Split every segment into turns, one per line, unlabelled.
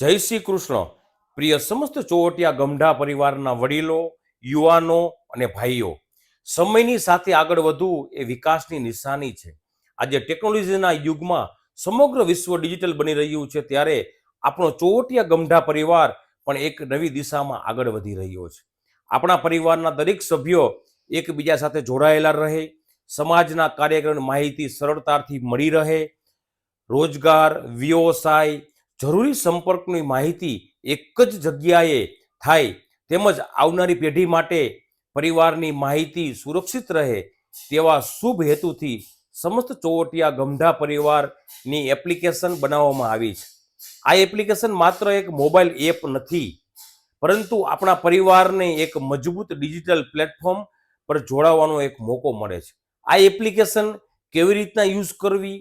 જય શ્રી કૃષ્ણ. પ્રિય સમસ્ત ચોવટિયા ગમઢા પરિવારના વડીલો, યુવાનો અને ભાઈઓ, સમયની સાથે આગળ વધવું એ વિકાસની નિશાની છે. આજે ટેકનોલોજીના યુગમાં સમગ્ર વિશ્વ ડિજિટલ બની રહ્યું છે, ત્યારે આપણો ચોવટિયા ગમઢા પરિવાર પણ એક નવી દિશામાં આગળ વધી રહ્યો છે. આપણા પરિવારના દરેક સભ્યો એકબીજા સાથે જોડાયેલા રહે, સમાજના કાર્યક્રમની માહિતી સરળતાથી મળી રહે, રોજગાર, વ્યવસાય, જરૂરી સંપર્કની માહિતી એક જ જગ્યાએ થાય, તેમજ આવનારી પેઢી માટે પરિવારની માહિતી સુરક્ષિત રહે, તેવા શુભ હેતુથી સમસ્ત ચોવટિયા ગમઢા પરિવારની એપ્લિકેશન બનાવવામાં આવી છે. આ એપ્લિકેશન માત્ર એક મોબાઈલ એપ નથી, પરંતુ આપણા પરિવારને એક મજબૂત ડિજિટલ પ્લેટફોર્મ પર જોડાવાનો એક મોકો મળે છે. આ એપ્લિકેશન કેવી રીતના યુઝ કરવી,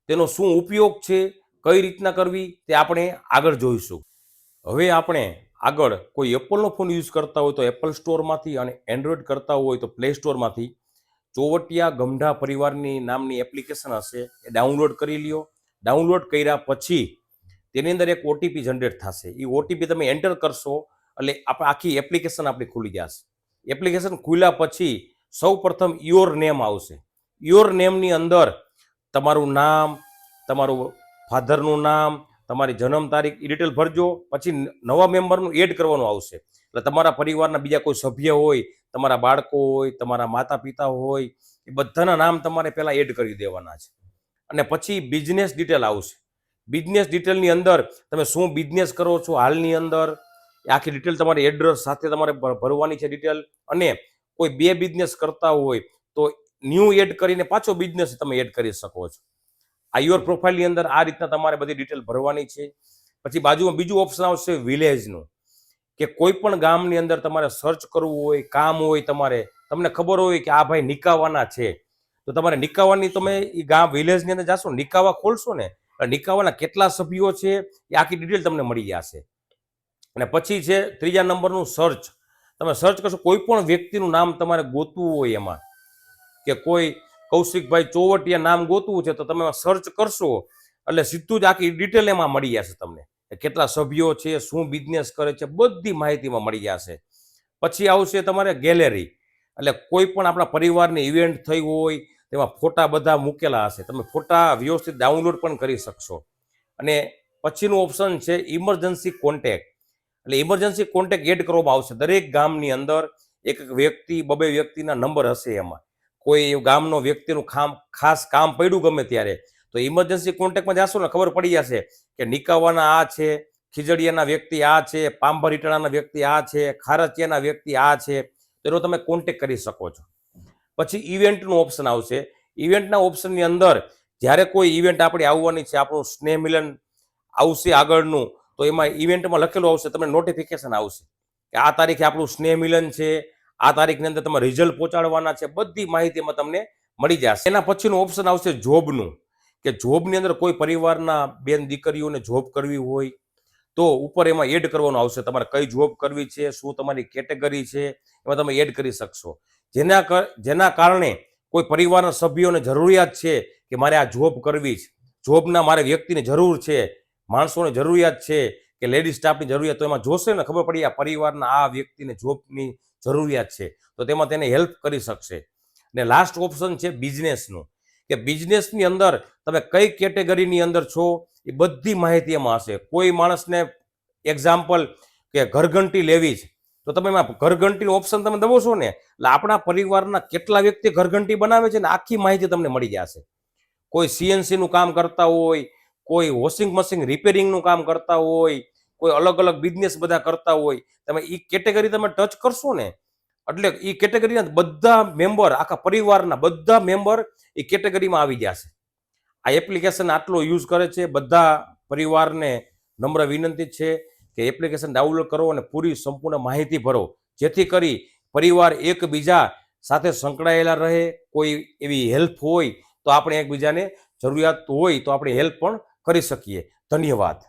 તેનો શું ઉપયોગ છે, કઈ રીતના કરવી, તે આપણે આગળ જોઈશું. હવે આપણે આગળ કોઈ એપલનો ફોન યુઝ કરતા હોય તો એપલ સ્ટોરમાંથી, અને એન્ડ્રોઈડ કરતા હોય તો પ્લે સ્ટોરમાંથી ચોવટિયા ગમઢા પરિવારની નામની એપ્લિકેશન હશે, એ ડાઉનલોડ કરી લ્યો. ડાઉનલોડ કર્યા પછી તેની અંદર એક ઓટીપી જનરેટ થશે. એ ઓટીપી તમે એન્ટર કરશો એટલે આખી એપ્લિકેશન આપણી ખુલી જશે. એપ્લિકેશન ખુલ્યા પછી સૌ પ્રથમ યોર નેમ આવશે. યોર નેમની અંદર તમારું નામ, તમારું ફાધરનું નામ, તમારી જન્મ તારીખ, એ ડિટેલ ભરજો. પછી નવા મેમ્બરનું એડ કરવાનું આવશે. એટલે તમારા પરિવારના બીજા કોઈ સભ્ય હોય, તમારા બાળકો હોય, તમારા માતા પિતા હોય, એ બધાના નામ તમારે પહેલાં એડ કરી દેવાના છે. અને પછી બિઝનેસ ડિટેલ આવશે. બિઝનેસ ડિટેલની અંદર તમે શું બિઝનેસ કરો છો હાલની અંદર, આખી ડિટેલ તમારી એડ્રેસ સાથે તમારે ભરવાની છે ડિટેલ. અને કોઈ બે બિઝનેસ કરતા હોય તો ન્યૂ એડ કરીને પાછો બિઝનેસ તમે એડ કરી શકો છો. આ યોર પ્રોફાઇલની અંદર આ રીતના તમારે બધી ડિટેલ ભરવાની છે. પછી બાજુમાં બીજું ઓપ્શન આવશે વિલેજનું, કે કોઈ પણ ગામની અંદર તમારે સર્ચ કરવું હોય, કામ હોય, તમને ખબર હોય કે આ ભાઈ નિકાવાના છે, તો તમારે નિકાવાની તમે એ ગામ વિલેજની અંદર જાશો, નિકાવા ખોલશો ને, નિકાવાના કેટલા સભ્યો છે એ આખી ડિટેલ તમને મળી જશે. અને પછી છે ત્રીજા નંબરનું સર્ચ. તમે સર્ચ કરશો, કોઈ પણ વ્યક્તિનું નામ તમારે ગોતવું હોય એમાં, કે કોઈ કૌશિકભાઈ ચોવટિયા નામ ગોતવું છે, તો તમે સર્ચ કરશો એટલે સીધું જ આખી ડિટેલ એમાં મળી જશે તમને. કેટલા સભ્યો છે, શું બિઝનેસ કરે છે, બધી માહિતીમાં મળી જશે. પછી આવશે તમારે ગેલેરી, એટલે કોઈ પણ આપણા પરિવારની ઇવેન્ટ થઈ હોય તેમાં ફોટા બધા મૂકેલા હશે, તમે ફોટા વ્યવસ્થિત ડાઉનલોડ પણ કરી શકશો. અને પછીનું ઓપ્શન છે ઇમરજન્સી કોન્ટેક્ટ. એટલે ઇમરજન્સી કોન્ટેક્ટ એડ કરવામાં આવશે. દરેક ગામની અંદર એક વ્યક્તિ, બબે વ્યક્તિના નંબર હશે. એમાં કોઈ ગામનો વ્યક્તિનું ખાસ કામ પડ્યું ગમે ત્યારે, તો ઇમરજન્સી કોન્ટેક્ટમાં જાશો ને ખબર પડી જશે કે નિકાવાના આ છે, ખીજડીયાના વ્યક્તિ આ છે, પાંભર ઈટણાના વ્યક્તિ આ છે, ખારચિયાના વ્યક્તિ આ છે, તેનો તમે કોન્ટેક્ટ કરી શકો છો. પછી ઇવેન્ટનું ઓપ્શન આવશે. ઇવેન્ટના ઓપ્શનની અંદર જ્યારે કોઈ ઇવેન્ટ આપણી આવવાની છે, આપણું સ્નેહ મિલન આવશે આગળનું, તો એમાં ઇવેન્ટમાં લખેલું આવશે, તમને નોટિફિકેશન આવશે કે આ તારીખે આપણું સ્નેહ મિલન છે, આ તારીખની અંદર તમે રિઝલ્ટ પહોંચાડવાના છે, બધી માહિતીમાં તમને મળી જશે. એના પછીનું ઓપ્શન આવશે જોબનું, કે જોબની અંદર કોઈ પરિવારના બેન દીકરીઓને જોબ કરવી હોય તો ઉપર એમાં એડ કરવાનું આવશે. તમારે કઈ જોબ કરવી છે, શું તમારી કેટેગરી છે, એમાં તમે એડ કરી શકશો. જેના કારણે કોઈ પરિવારના સભ્યોને જરૂરિયાત છે કે મારે આ જોબ કરવી છે, જોબના મારે વ્યક્તિની જરૂર છે, માણસોની જરૂરિયાત છે, કે લેડીઝ સ્ટાફની જરૂરિયાત, તો એમાં જોશે ને ખબર પડી આ પરિવારના આ વ્યક્તિને જોબની જરૂરિયાત છે, તો તેમાં તેને હેલ્પ કરી શકશે. અને લાસ્ટ ઓપ્શન છે બિઝનેસનું, કે બિઝનેસની અંદર તમે કઈ કેટેગરીની અંદર છો એ બધી માહિતી એમાં હશે. કોઈ માણસને એક્ઝામ્પલ કે ઘરઘંટી લેવી છે, તો તમે એમાં ઘરઘંટીનું ઓપ્શન તમે દબોશો ને, એટલે આપણા પરિવારના કેટલા વ્યક્તિ ઘરઘંટી બનાવે છે ને આખી માહિતી તમને મળી જશે. કોઈ સીએનસીનું કામ કરતા હોય, કોઈ વોશિંગ મશીન રિપેરિંગનું કામ કરતા હોય, કોઈ અલગ અલગ બિઝનેસ બધા કરતા હોય, તમે એ કેટેગરી તમે ટચ કરશો ને એટલે એ કેટેગરીના બધા મેમ્બર, આખા પરિવારના બધા મેમ્બર એ કેટેગરીમાં આવી જશે. આ એપ્લિકેશન આટલો યુઝ કરે છે. બધા પરિવારને નમ્ર વિનંતી છે કે એપ્લિકેશન ડાઉનલોડ કરો અને પૂરી સંપૂર્ણ માહિતી ભરો, જેથી કરી પરિવાર એકબીજા સાથે સંકળાયેલા રહે. કોઈ એવી હેલ્પ હોય તો આપણે એકબીજાને જરૂરિયાત હોય તો આપણે હેલ્પ પણ કરી શકીએ. ધન્યવાદ.